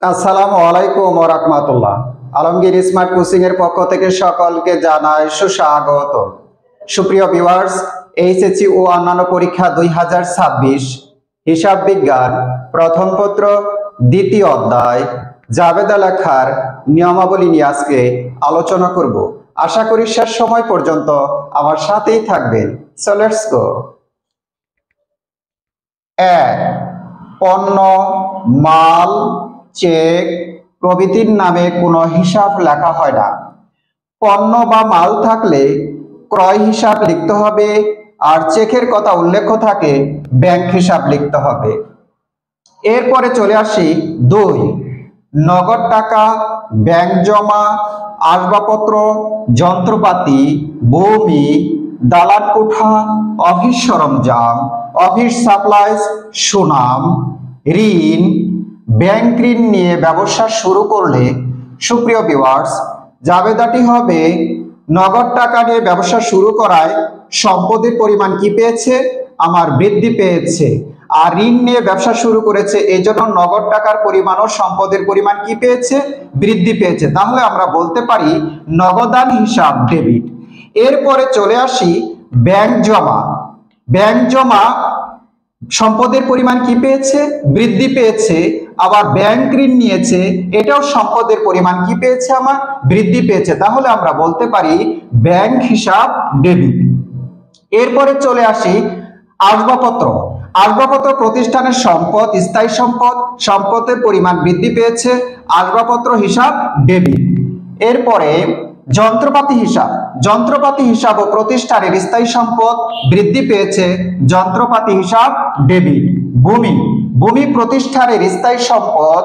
আসসালামু আলাইকুম ওয়া রাহমাতুল্লাহ। আলমগীর স্মার্ট কোচিং এর পক্ষ থেকে সকলকে জানাই সুস্বাগত। সুপ্রিয় ভিউয়ার্স, এইচএসসি ও অন্যান্য পরীক্ষা 2026 হিসাব বিজ্ঞান প্রথম পত্র দ্বিতীয় অধ্যায় জাবেদা লেখার নিয়মাবলী নিয়ে আজকে আলোচনা করব। আশা করি শেষ সময় পর্যন্ত আমার সাথেই থাকবেন। So let's go. পণ্য, মাল, চেক প্রভৃতির নামে কোনো হিসাব লেখা হয় না। পণ্য বা মাল থাকলে ক্রয় হিসাব লিখতে হবে, আর চেকের কথা উল্লেখ থাকে ব্যাংক হিসাব লিখতে হবে। এরপরে চলে আসি 2, নগদ টাকা, ব্যাংক জমা, আসবাবপত্র, যন্ত্রপাতি, ভূমি, দালান কোঠা, অফিস সরঞ্জাম, অফিস সাপ্লাইজ, সুনাম, ঋণ। ব্যাংক ঋণ নিয়ে ব্যবসা শুরু করলে সুপ্রিয় ভিউয়ার্স, জাবেদাটি হবে নগদ টাকা নিয়ে ব্যবসা শুরু করায় সম্পদের পরিমাণ কি পেয়েছে? আমার বৃদ্ধি পেয়েছে। আর ঋণ নিয়ে ব্যবসা শুরু করেছে, এই জন্য নগদ টাকার পরিমাণ ও সম্পদের পরিমাণ কি পেয়েছে? বৃদ্ধি পেয়েছে। তাহলে আমরা বলতে পারি নগদান হিসাব ডেবিট। এরপরে চলে আসি ব্যাংক জমা। ব্যাংক জমা সম্পদের পরিমাণ কি পেয়েছে? বৃদ্ধি পেয়েছে। আবার ব্যাংক ঋণ নিয়েছে, এটাও সম্পদের পরিমাণ কি পেয়েছে? আমার বৃদ্ধি পেয়েছে। তাহলে আমরা বলতে পারি ব্যাংক হিসাব ডেবিট। এরপরে চলে আসি আসবাবপত্র। আসবাবপত্র প্রতিষ্ঠানের সম্পদ, স্থায়ী সম্পদ, সম্পদের পরিমাণ বৃদ্ধি পেয়েছে, আসবাবপত্র হিসাব ডেবিট। এরপরে যন্ত্রপাতি হিসাব। যন্ত্রপাতি হিসাব ও প্রতিষ্ঠানের স্থায়ী সম্পদ বৃদ্ধি পেয়েছে, যন্ত্রপাতি হিসাব ডেবিট। ভূমি। ভূমি প্রতিষ্ঠানের স্থায়ী সম্পদ,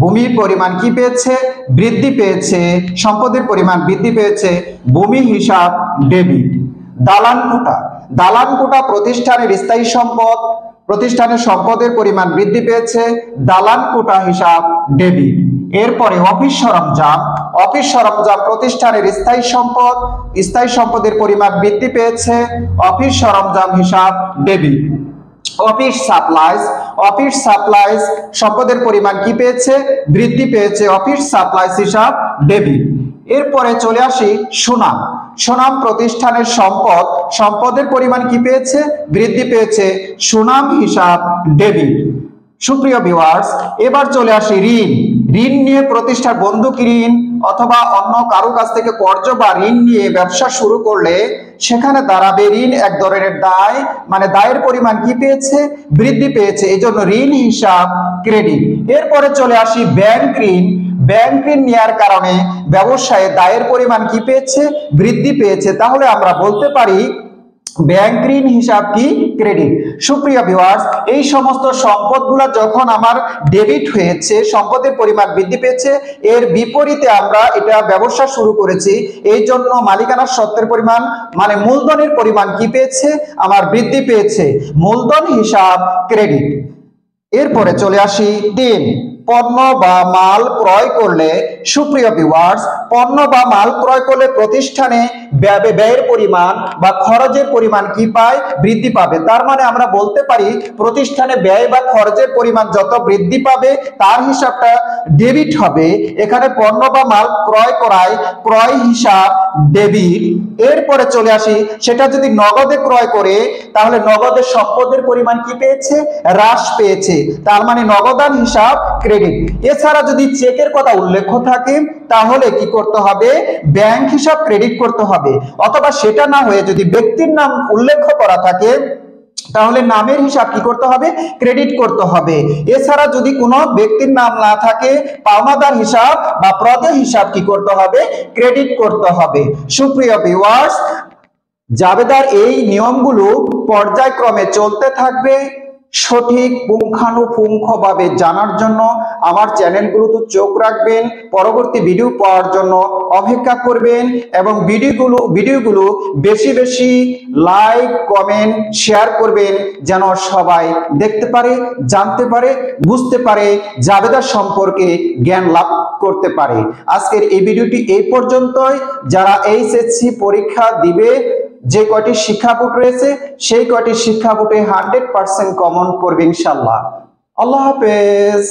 ভূমির পরিমাণ কি পেয়েছে? বৃদ্ধি পেয়েছে, সম্পদের পরিমাণ বৃদ্ধি পেয়েছে, ভূমি হিসাব ডেবিট। দালান কোঠা। দালান কোঠা প্রতিষ্ঠানের স্থায়ী সম্পদ, প্রতিষ্ঠানের সম্পদের পরিমাণ বৃদ্ধি পেয়েছে, দালান কোঠা হিসাব ডেবিট। এরপরে অফিস সরঞ্জাম। অফিস সরঞ্জাম প্রতিষ্ঠানের স্থায়ী সম্পদ, স্থায়ী সম্পদের পরিমাণ বৃদ্ধি পেয়েছে, অফিস সরঞ্জাম হিসাব debit. Office supplies. Office supplies সম্পদের পরিমাণ কি পেয়েছে? বৃদ্ধি পেয়েছে, অফিস সাপ্লাইজ হিসাব ডেবিট। এরপরে চলে আসি সুনাম। সুনাম প্রতিষ্ঠানের সম্পদ, সম্পদের পরিমাণ কি পেয়েছে? বৃদ্ধি পেয়েছে, সুনাম হিসাব ডেবিট। সুপ্রিয় ভিউয়ার্স, এবার চলে আসি ঋণ। ঋণ নিয়ে প্রতিষ্ঠান বন্ধুক ঋণ অথবা অন্য কারো কাছ থেকে কর্জ বা ঋণ নিয়ে ব্যবসা শুরু করলে সেখানে দাঁড়াবে ঋণ এক ধরনের দায়, মানে দায়ের পরিমাণ কি পেয়েছে? বৃদ্ধি পেয়েছে, এই জন্য ঋণ হিসাব ক্রেডিট। এরপরে চলে আসি ব্যাংক ঋণ। ব্যাংক ঋণ নেওয়ার কারণে ব্যবসায়ে দায়ের পরিমাণ কি পেয়েছে? বৃদ্ধি পেয়েছে। তাহলে আমরা বলতে পারি ব্যাংক ঋণ হিসাব কি? ক্রেডিট। সুপ্রিয় ভিউয়ার্স, এই সমস্ত সম্পদগুলো যখন আমার ডেবিট হয়েছে, সম্পদের পরিমাণ বৃদ্ধি পেয়েছে, এর বিপরীতে আমরা এটা ব্যবসা শুরু করেছি, এই জন্য মালিকানার সত্ত্বের পরিমাণ মানে মূলধনের পরিমাণ কি পেয়েছে? আমার বৃদ্ধি পেয়েছে, মূলধন হিসাব ক্রেডিট। এরপরে চলে আসি 3, পণ্য বা মাল ক্রয় করলে। সুপ্রিয় ভিউয়ার্স, পণ্য বা মাল ক্রয় করলে প্রতিষ্ঠানে ব্যয়ের পরিমাণ বা খরচের পরিমাণ কি পায়? বৃদ্ধি পাবে। তার মানে আমরা বলতে পারি প্রতিষ্ঠানে ব্যয় বা খরচের পরিমাণ যত বৃদ্ধি পাবে তার হিসাবটা ডেবিট হবে। এখানে পণ্য বা মাল ক্রয় করায় ক্রয় হিসাব ডেবিট। এরপরে চলে আসি, সেটা যদি নগদে ক্রয় করে তাহলে নগদের সম্পদের পরিমাণ কি পেয়েছে? হ্রাস পেয়েছে, তার মানে নগদান হিসাব ক্রেডিট। এছাড়া যদি চেকের কথা উল্লেখ থাকে তাহলে কি করতে হবে? ব্যাংক হিসাব ক্রেডিট করতে হবে। অথবা সেটা না হয়ে যদি ব্যক্তির নাম উল্লেখ করা থাকে তাহলে নামের হিসাব কি করতে হবে? ক্রেডিট করতে হবে। এছাড়া যদি কোনো ব্যক্তির নাম না থাকে পাওনাদার হিসাব বা প্রদেয় হিসাব কি করতে হবে? ক্রেডিট করতে হবে। সুপ্রিয় ভিউয়ার্স, জাবেদার এই নিয়মগুলো পর্যায়ক্রমে চলতে থাকবে। সঠিক পুঙ্খানুপুঙ্খভাবে জানার জন্য আমার চ্যানেলগুলোতে চোখ রাখবেন, পরবর্তী ভিডিও পাওয়ার জন্য অপেক্ষা করবেন এবং ভিডিওগুলো বেশি বেশি লাইক, কমেন্ট, শেয়ার করবেন যেন সবাই দেখতে পারে, জানতে পারে, বুঝতে পারে, জাবেদা সম্পর্কে জ্ঞান লাভ করতে পারে। আজকের এই ভিডিওটি এই পর্যন্তই। যারা এইচএসসি পরীক্ষা দিবে, যে কয়টি শিক্ষা বোর্ড রয়েছে সেই কয়টি শিক্ষা বোর্ডে 100% কমন করবে ইনশাআল্লাহ। আল্লাহ হাফেজ।